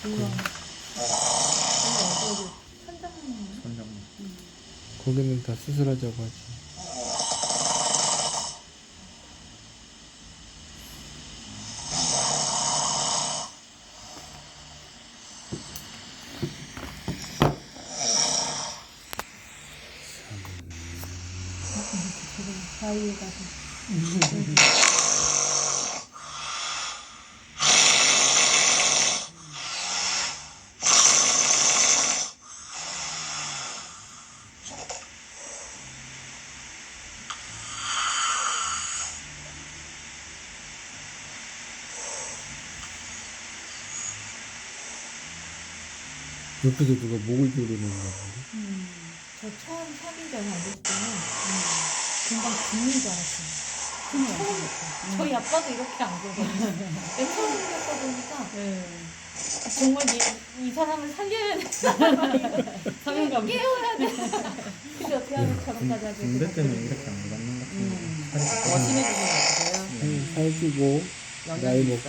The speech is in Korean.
우와. 어디 선장님. 선장. 거기는 다 수술하자고 하지. 바위에다가. 옆에서 누가 목을 조르는 거 같은데? 저 처음 사귄 지 얼마 안 됐을 때는 금방 죽는 줄 알았어요. 저희 아빠도 이렇게 안 그러거든요. 처음 겪다 보니까 정말 이 사람을 살려야 돼. 사명감. 깨워야 돼. 근데 어떻게 하면 저런까지 하지? 군대 때문에 이렇게 안 받는 것 같은데. 살이 멋있는 분이 같아요. 살찌고 나이 먹고